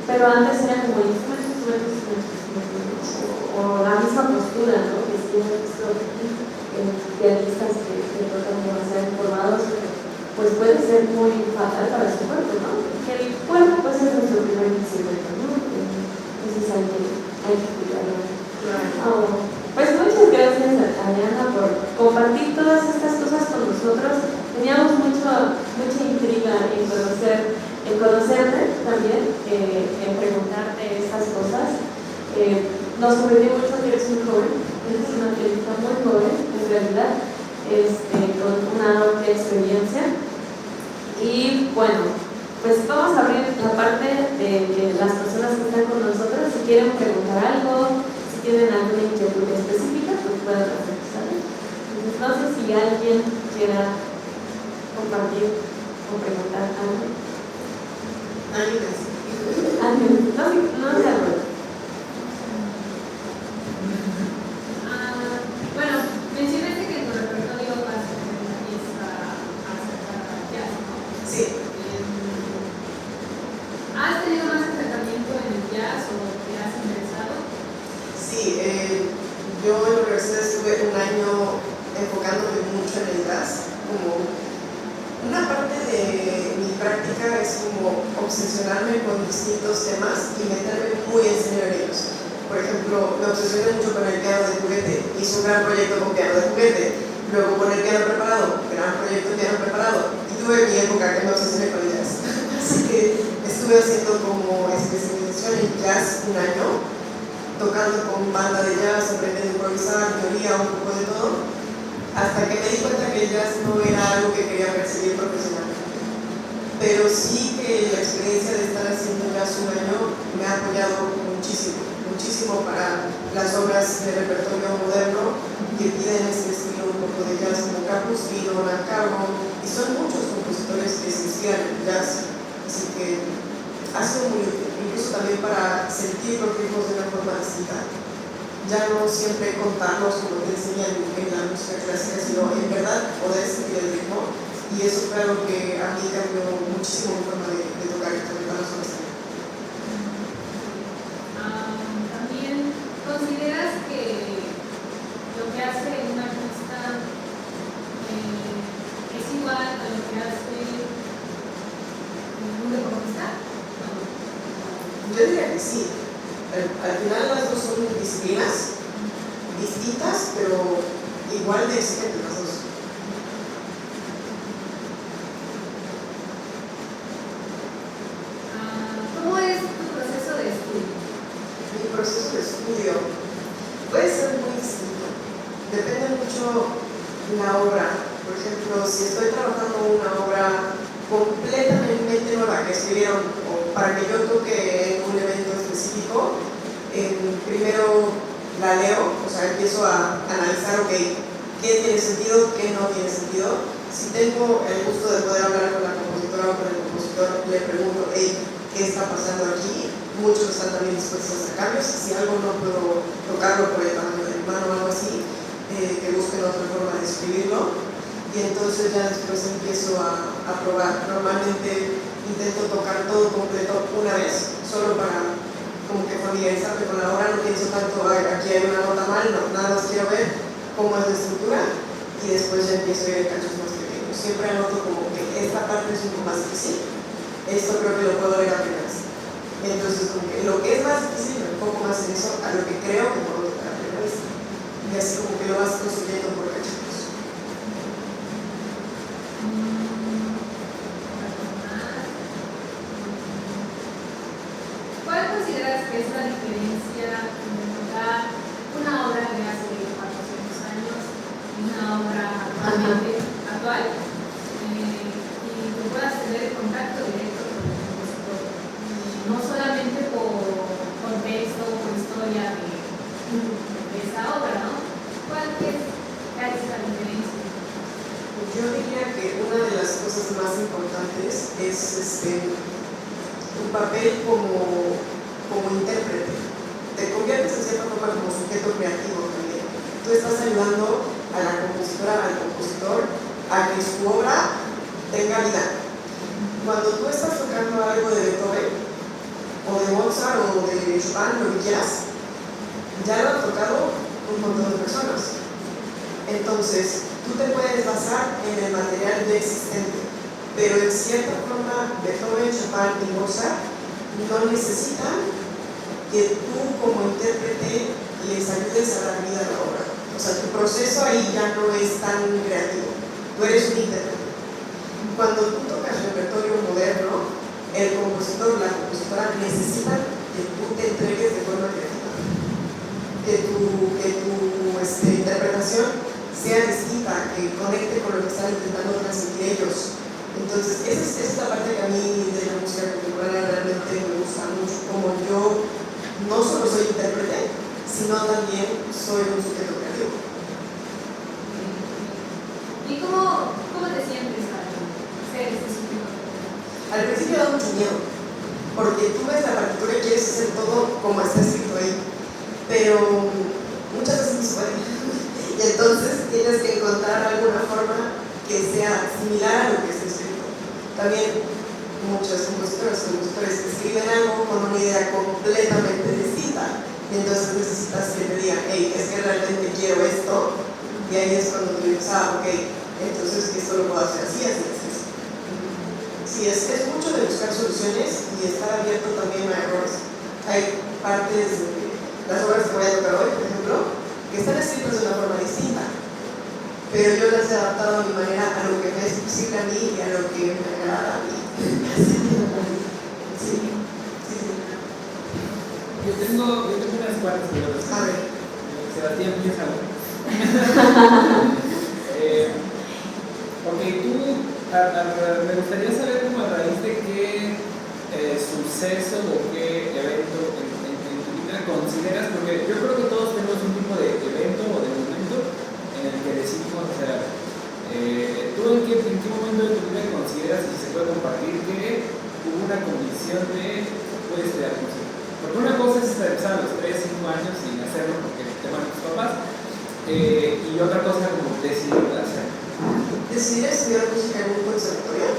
pero antes era como instrumentos, o la misma postura, ¿no? Que sí hemos visto pianistas que tocan demasiado informados, pues puede ser muy fatal para su cuerpo, ¿no? Que el cuerpo pues es nuestro primer instrumento, ¿no? Entonces hay que cuidarlo. Claro. Pues muchas gracias, Ariana, por compartir todas estas cosas con nosotros. Teníamos mucha intriga en conocerte también, en preguntarte estas cosas. Nos sorprendió mucho que eres muy joven, eres una pianista muy joven, en realidad, con una amplia experiencia. Y bueno, pues vamos a abrir la parte de las personas que están con nosotros. Si quieren preguntar algo, si tienen alguna inquietud específica, pues pueden hacerlo, ¿sabes? Entonces, no sé si alguien quiera compartir o preguntar algo. ¿Alguien? No se acuerda. Bueno, mencionaste que en tu repertorio vas a tener una pieza acerca de jazz, ¿no? Sí. ¿Has tenido más acercamiento en el jazz o te has interesado? Sí, yo en la universidad estuve un año enfocándome mucho en el jazz. Como una parte de mi práctica es como obsesionarme con distintos temas y meterme muy en serio en ellos. Por ejemplo, me obsesioné mucho con el piano de juguete, hice un gran proyecto con piano de juguete, luego con el piano preparado, gran proyecto de piano preparado, y tuve mi época que me obsesioné con el jazz. Así que estuve haciendo como especialización en jazz un año, tocando con banda de jazz, aprendiendo a improvisar, teoría, un poco de todo, hasta que me di cuenta que el jazz no era algo que quería perseguir profesionalmente. Pero sí que la experiencia de estar haciendo jazz un año me ha apoyado muchísimo para las obras de repertorio moderno que piden este estilo un poco de jazz, como Capuzzi, Donald Caro, y son muchos compositores que se inspiran en jazz, así que ha sido muy útil, incluso también para sentir los ritmos de una forma distinta. Ya no siempre contarlos como te enseñan en la música clásica, sino en verdad poder sentir el ritmo, y eso fue algo que a mí cambió muchísimo mi forma de tocar y tocar las obras. También consideras que lo que hace un artista es igual a lo que hace un deportista. Yo diría que sí. Al final las dos son disciplinas distintas, pero igual de exigentes las dos. ¿Cómo es tu proceso de estudio? Mi proceso de estudio puede ser muy distinto. Depende mucho la obra. Por ejemplo, si estoy trabajando una obra completamente nueva que escribieron o para que yo toque en un evento específico, primero la leo, o sea, empiezo a analizar, ok, qué tiene sentido, qué no tiene sentido. Si tengo el gusto de poder hablar con la compositora o con el compositor, le pregunto, hey, ¿qué está pasando aquí? Muchos están también dispuestos a hacer cambios. Si algo no puedo tocarlo por el tamaño de mi mano o algo así, que busquen otra forma de escribirlo. Y entonces ya después empiezo a probar. Normalmente intento tocar todo completo una vez, solo para como que familiarizarme con la obra. No pienso tanto, aquí hay una nota mal, no, nada más quiero ver cómo es la estructura, y después ya empiezo a ir en cachos más pequeños. Siempre anoto como que esta parte es un poco más difícil, esto creo que lo puedo ver apenas. Entonces como que lo que es más difícil me enfoco más en eso, a lo que creo que puedo tocar a primera vista. Y así como que lo vas construyendo por cachitos. ¿Cuál consideras que es la diferencia entre tocar una obra de hace 400 años y una obra actual? Y que puedas tener contacto directo con el compositor. No solamente por contexto, por historia de Yo diría que una de las cosas más importantes es tu papel como intérprete. Te conviertes en cierta forma como sujeto creativo también. Tú estás ayudando a la compositora, al compositor, a que su obra tenga vida. Cuando tú estás tocando algo de Beethoven, o de Mozart, o de Chopin, lo que quieras, ya lo han tocado un montón de personas. Entonces, tú te puedes basar en el material ya existente, pero en cierta forma, Beethoven, Chopin y Mozart no necesitan que tú como intérprete les ayudes a dar vida a la obra. O sea, tu proceso ahí ya no es tan creativo, tú eres un intérprete. Cuando tú tocas repertorio moderno, el compositor o la compositora necesitan que tú te entregues de forma creativa, que tu interpretación sea distinta, que conecte con lo que están intentando transmitir ellos. Entonces, esa es la parte que a mí de la música contemporánea realmente me gusta mucho, como yo no solo soy intérprete, sino también soy un sujeto creativo. ¿Y cómo te sientes al ser este sujeto creativo? Al principio da mucho miedo, porque tú ves la partitura y quieres hacer todo como está escrito ahí, pero muchas veces no se puede. Y entonces tienes que encontrar alguna forma que sea similar a lo que está escrito. También muchos compositores escriben algo con una idea completamente distinta, y entonces necesitas que te digan, hey, es que realmente quiero esto, y ahí es cuando tú dices, ok, entonces esto lo puedo hacer así, así, así. Sí, es mucho de buscar soluciones y estar abierto también a errores. Hay partes de las obras que voy a tocar hoy, por ejemplo, que están escritas de una forma distinta, pero yo las he adaptado a mi manera, a lo que me es posible a mí y a lo que me agrada a mí. Sí. Yo tengo unas cuantas preguntas. A ver. Sebastián, empieza. Porque tú, me gustaría saber como a raíz de qué suceso o qué evento en tu vida consideras, porque yo creo que todos tenemos un tipo de evento o de momento en el que decidimos, o sea, ¿tú en qué momento de tu vida consideras, y si se puede compartir, que hubo una condición de puedes estudiar música? Porque una cosa es empezar a los 3, 5 años sin hacerlo porque te van tus papás, y otra cosa como decidir hacerlo. ¿Decidir estudiar música en un conservatorio?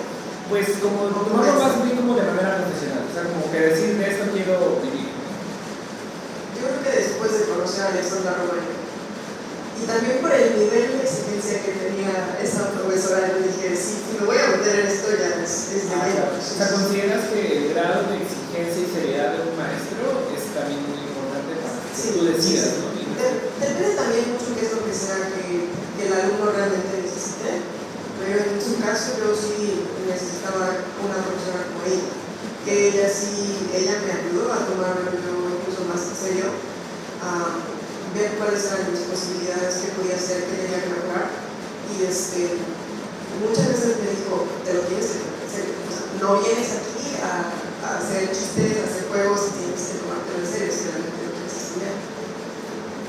Pues como tomarlo más bien como de manera profesional, o sea, como que decir de esto quiero vivir. Yo creo que después de conocer a Alexandra Romano, y también por el nivel de exigencia que tenía esa profesora, yo dije, sí, me voy a meter en esto ya es de Claro. O sea, ¿consideras que el grado de exigencia y seriedad de un maestro es también muy importante para que tú decidas, ¿no? Depende también mucho qué es lo que sea que el alumno realmente necesite, pero en su caso yo sí necesitaba una profesora como ella, que ella me ayudó a tomarlo yo incluso más en serio, a ver cuáles eran mis posibilidades, qué podía hacer, qué tenía que mejorar, y muchas veces me dijo, te lo tienes que tomar en serio, o sea, no vienes aquí a hacer chistes, a hacer juegos, tienes que tomártelo en serio si realmente lo quieres estudiar.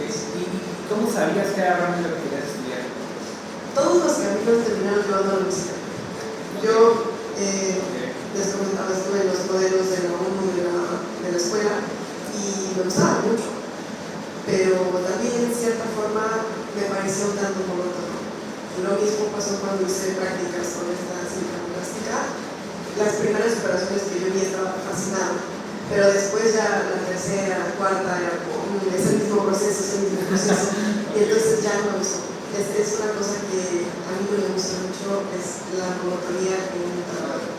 ¿Y cómo sabías que era realmente lo que querías estudiar? Todos los caminos terminaron llevando a la música. Yo les comentaba, estuve en los modelos de la ONU de la escuela y me gustaba mucho, pero también en cierta forma me parecía un tanto monótono. Lo mismo pasó cuando hice prácticas con esta cinta plástica. Las primeras operaciones que yo vi estaba fascinada, pero después ya la tercera, la cuarta era como es el mismo proceso, y entonces ya no me gustó. Es una cosa que a mí no me gusta mucho, es la monotonía en un trabajo,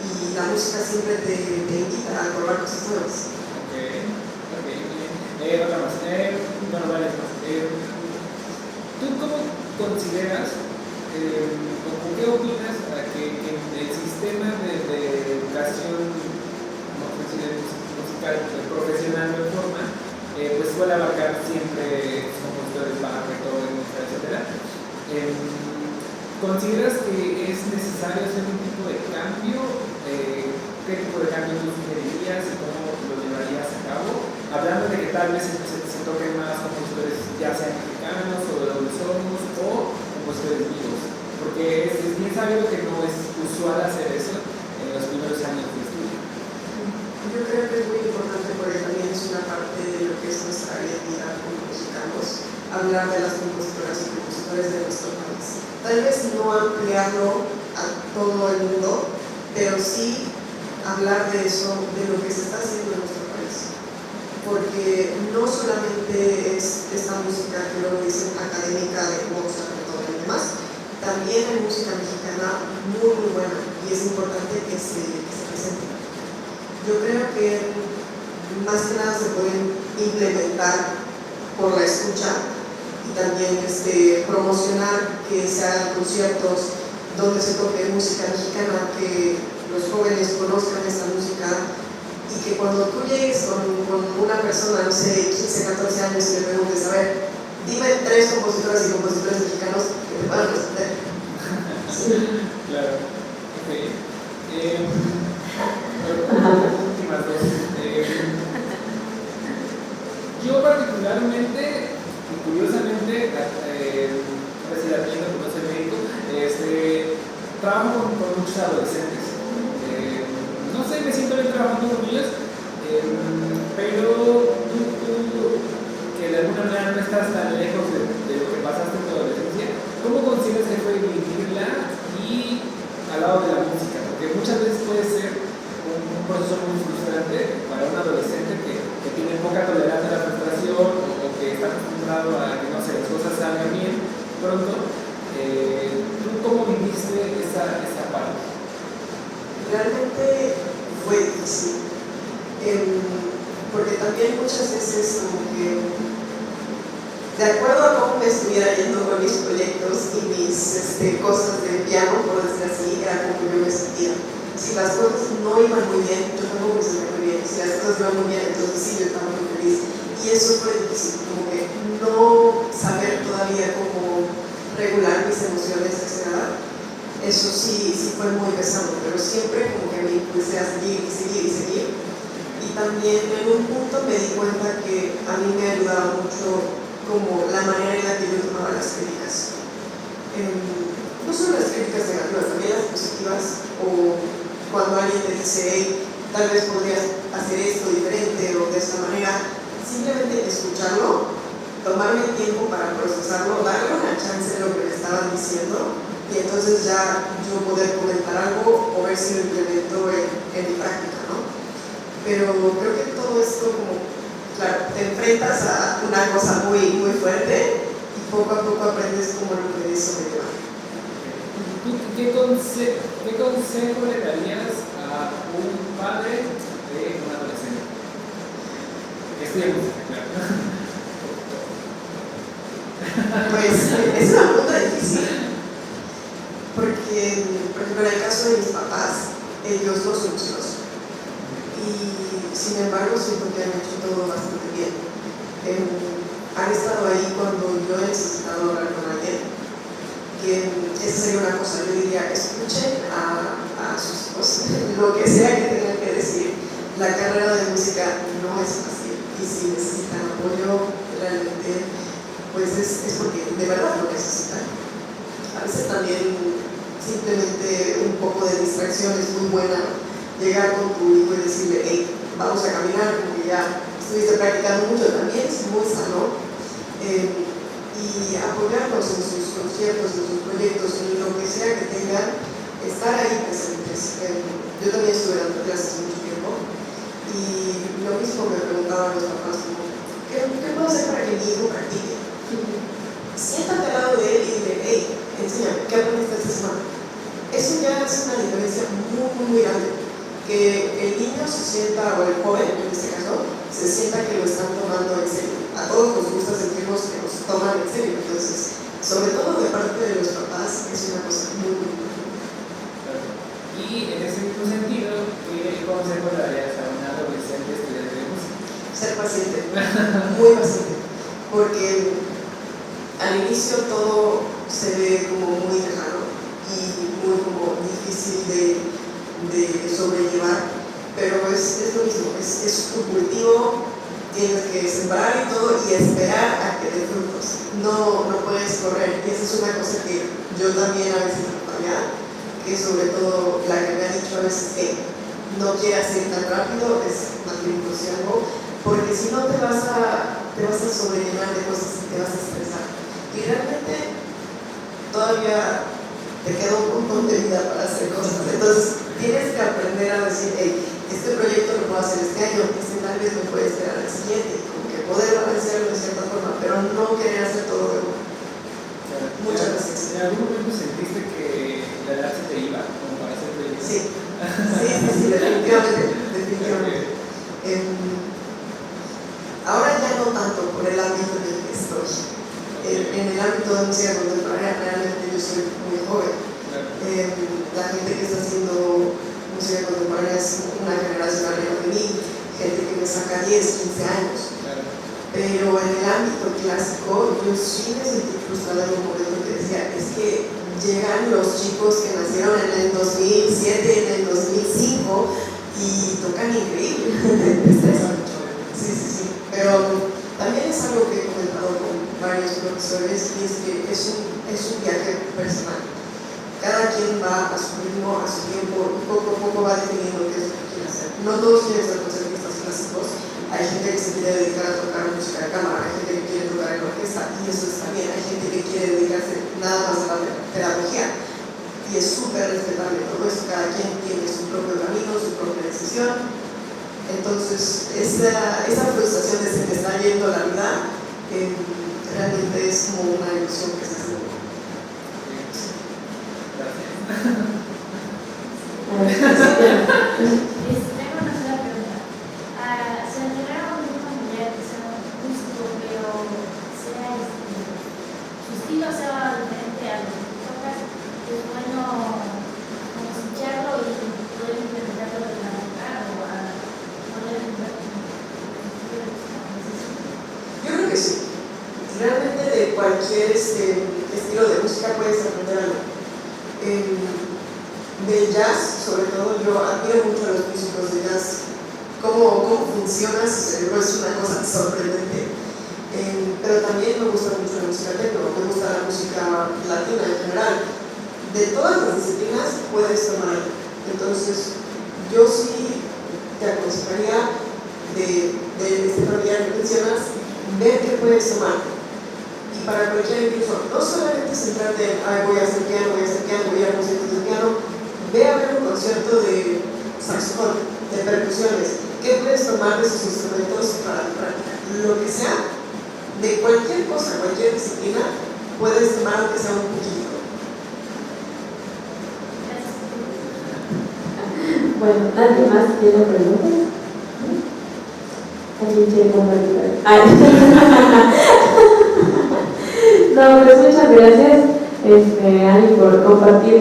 y la música siempre te invita a probar cosas nuevas. Ok, bien. Otra más. Bueno, varias más. ¿Tú cómo consideras, o qué opinas que el sistema de educación musical profesional de forma pues suele abarcar siempre compositores, Bach, Beethoven, etc.? ¿Consideras que es necesario hacer un tipo de cambio? ¿Qué tipo de cambio tú sugerirías y cómo lo llevarías a cabo? Hablando de que tal vez se toquen más compositores ya sean mexicanos o de donde somos o compositores vivos, porque es algo que no es usual hacer eso en los primeros años de estudio. Yo creo que es muy importante porque también es una parte de lo que es nuestra identidad como mexicanos, hablar de las compositoras y compositores de nuestro país. Tal vez no ampliarlo a todo el mundo, pero sí hablar de eso, de lo que se está haciendo en nuestro país. Porque no solamente es esta música que luego dicen académica de Mozart y todo lo demás, también hay música mexicana muy muy buena y es importante que se presente. Yo creo que más que nada se pueden implementar por la escucha y también promocionar que se hagan conciertos donde se toque música mexicana, que los jóvenes conozcan esta música y que cuando tú llegues con una persona, no sé, 15, 14 años y le preguntes, a ver, dime 3 compositoras y compositores mexicanos que te puedan responder. Sí. Claro. Ok. Últimas dos. Yo particularmente, y curiosamente, recién como soy médico, trabajo con muchos adolescentes. No sé, me siento bien trabajando con ellos, pero tú, que de alguna manera no estás tan lejos de lo que pasaste en tu adolescencia, ¿cómo consideras que fue vivirla y al lado de la música? Porque muchas veces puede ser un proceso muy frustrante para un adolescente que tiene poca tolerancia a la frustración o que está acostumbrado a que, no sé, las cosas salgan bien pronto. ¿Tú cómo viviste esa parte? Realmente fue difícil, porque también muchas veces como que de acuerdo a cómo me estuviera yendo con mis proyectos y mis cosas de piano, por decir así, era como yo me sentía. Si las cosas no iban muy bien, yo tampoco me sentía muy bien. Si las cosas iban muy bien, entonces sí, yo estaba muy feliz. Y eso fue difícil, como que no saber todavía cómo regular mis emociones a esa edad. Eso sí fue muy pesado, pero siempre como que me impulsé a seguir y seguir y seguir. Y también en un punto me di cuenta que a mí me ayudaba mucho como la manera en la que yo tomaba las críticas. No solo las críticas negativas, también las positivas, o cuando alguien te dice, hey, tal vez podrías hacer esto diferente o de esta manera, simplemente escucharlo, tomarme el tiempo para procesarlo, darle una chance de lo que me estaban diciendo y entonces ya yo poder comentar algo o ver si lo implemento en mi práctica, ¿no? Pero creo que todo esto como, claro, te enfrentas a una cosa muy, muy fuerte y poco a poco aprendes cómo lo puedes sobrellevar. ¿Qué consejo le darías a un padre de un adolescente? Estudia música, claro. Pues es una pregunta difícil, porque, por ejemplo, en el caso de mis papás, ellos no son músicos y sin embargo siento que han hecho todo bastante bien. Han estado ahí cuando yo he necesitado hablar con alguien, que esa sería una cosa, yo diría, escuchen a sus hijos, lo que sea que tengan que decir. La carrera de música no es fácil y si necesitan apoyo, realmente pues es porque de verdad lo necesitan. A veces también simplemente un poco de distracción es muy buena. Llegar con tu hijo y decirle, hey, vamos a caminar, porque ya estuviste practicando mucho, también es muy sano. Y apoyarnos en sus conciertos, en sus proyectos, en lo que sea que tengan, estar ahí presentes. Yo también estuve dando clases mucho tiempo y lo mismo me preguntaban los papás, como, ¿qué puedo hacer para que mi hijo practique? Siéntate al lado de él y dile, hey, enséñame, ¿qué aprendiste esta semana? Eso ya es una diferencia muy, muy, muy grande. Que el niño se sienta, o el joven en este caso, se sienta que lo están tomando en serio. A todos nos gusta sentirnos que nos toman en serio. Entonces, sobre todo de parte de los papás, es una cosa muy, muy importante. Y en ese mismo sentido, ¿qué consejo le darías a un adolescente estudiante de música? Ser paciente, muy paciente. Porque al inicio todo se ve como muy lejano y muy como difícil de sobrellevar, pero es lo mismo, es tu cultivo, tienes que sembrar y todo y esperar a que dé frutos, no puedes correr. Y esa es una cosa que yo también a veces falla, que sobre todo la que me ha dicho a veces que no quieras ir tan rápido, es matrimonio, porque si no te vas a sobrellenar de cosas y te vas a estresar. Y realmente todavía te queda un montón de vida para hacer cosas. Entonces tienes que aprender a decir, hey, este proyecto lo puedo hacer este año, tal vez me puede esperar al siguiente, como que poder balancearlo de cierta forma, pero no querer hacer todo de uno. Muchas veces. ¿En algún momento sentiste que la edad se te iba como para hacer proyectos? Sí, definitivamente. Ahora ya no tanto por el ámbito en el que estoy. En el ámbito de música contemporánea realmente yo soy muy joven. La gente que está haciendo música contemporánea es una generación arriba de mí, gente que me saca 10, 15 años. Pero en el ámbito clásico yo sí me sentí frustrada en un momento que decía, es que llegan los chicos que nacieron en el 2007, en el 2005 y tocan increíble. Sí. Pero también es algo que he comentado con varios profesores y es que es un viaje personal. Cada quien va a su ritmo, a su tiempo y poco a poco va definiendo qué es lo que quiere hacer. No todos quieren ser concertistas clásicos. Hay gente que se quiere dedicar a tocar música de cámara, hay gente que quiere tocar en orquesta y eso está bien. Hay gente que quiere dedicarse nada más a la pedagogía y es súper respetable todo eso. Cada quien tiene su propio camino, su propia decisión. Entonces, esa frustración de se te está yendo la vida realmente es como una ilusión que se hace. Tengo una sola pregunta. Se entregaron un familiar que sea músico, pero sea su estilo sea diferente a lo que tocas, es bueno como escucharlo y poder interpretarlo de la boca o a poder interpretarlo. Yo creo que sí. Realmente de cualquier estilo de música puedes aprender algo. Del jazz, sobre todo, yo admiro mucho a los músicos de jazz. Cómo funciona su cerebro es una cosa sorprendente. Pero también me gusta mucho la música techno, me gusta la música latina en general. De todas las disciplinas puedes tomar. Entonces, yo sí te aconsejaría de este familiar que mencionas, ver qué puedes tomar. Y para cualquier incluso, no solamente centrarte en, voy a hacer piano, voy a ir a conciertos de piano, ve a ver un concierto de saxofón, de percusiones. ¿Qué puedes tomar de esos instrumentos para tu práctica? Lo que sea, de cualquier cosa, cualquier disciplina, puedes tomar aunque sea un poquito. Bueno, ¿nadie más tiene preguntas? ¿Alguien quiere compartir? No, pues muchas gracias, Ani, por compartir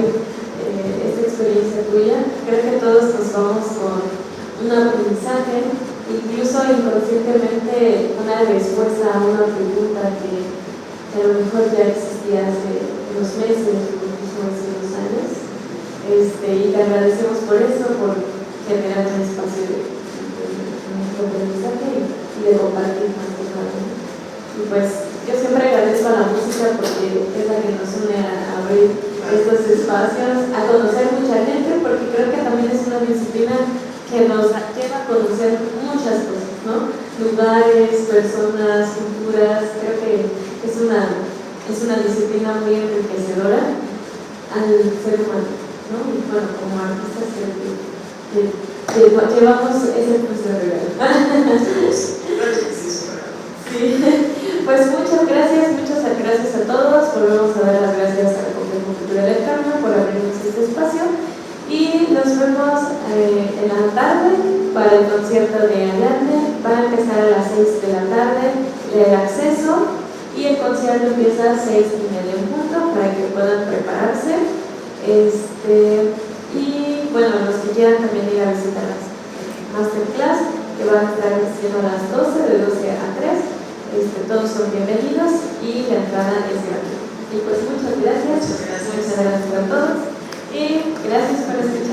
esta experiencia tuya. Creo que todos nos vamos con un aprendizaje, incluso inconscientemente una respuesta a una pregunta que a lo mejor ya existía hace unos meses, incluso hace unos años. Y te agradecemos por eso, por generar un espacio de aprendizaje y de compartir más cosas. Y pues yo siempre agradezco a la música porque es la que nos une a abrir estos espacios, a conocer mucha gente, porque creo que también es una disciplina que nos lleva a conocer muchas cosas, ¿no? Lugares, personas, culturas. Creo que es una disciplina muy enriquecedora al ser humano, ¿no? Y bueno, como artistas creo que llevamos ese plus de regalo. Sí, pues muchas gracias a todos. Volvemos a dar las gracias al Complejo Cultural del Carmen por abrirnos este espacio y nos vemos en la tarde para el concierto de Ariadne. Va a empezar a las 6 de la tarde el acceso y el concierto empieza a 6:30 en punto para que puedan prepararse. Y bueno, los que quieran también ir a visitar las masterclass que van a estar siendo a las 12, de 12 a 3. Todos son bienvenidos y la entrada es gratuita. Y pues muchas gracias a todos y gracias por escuchar.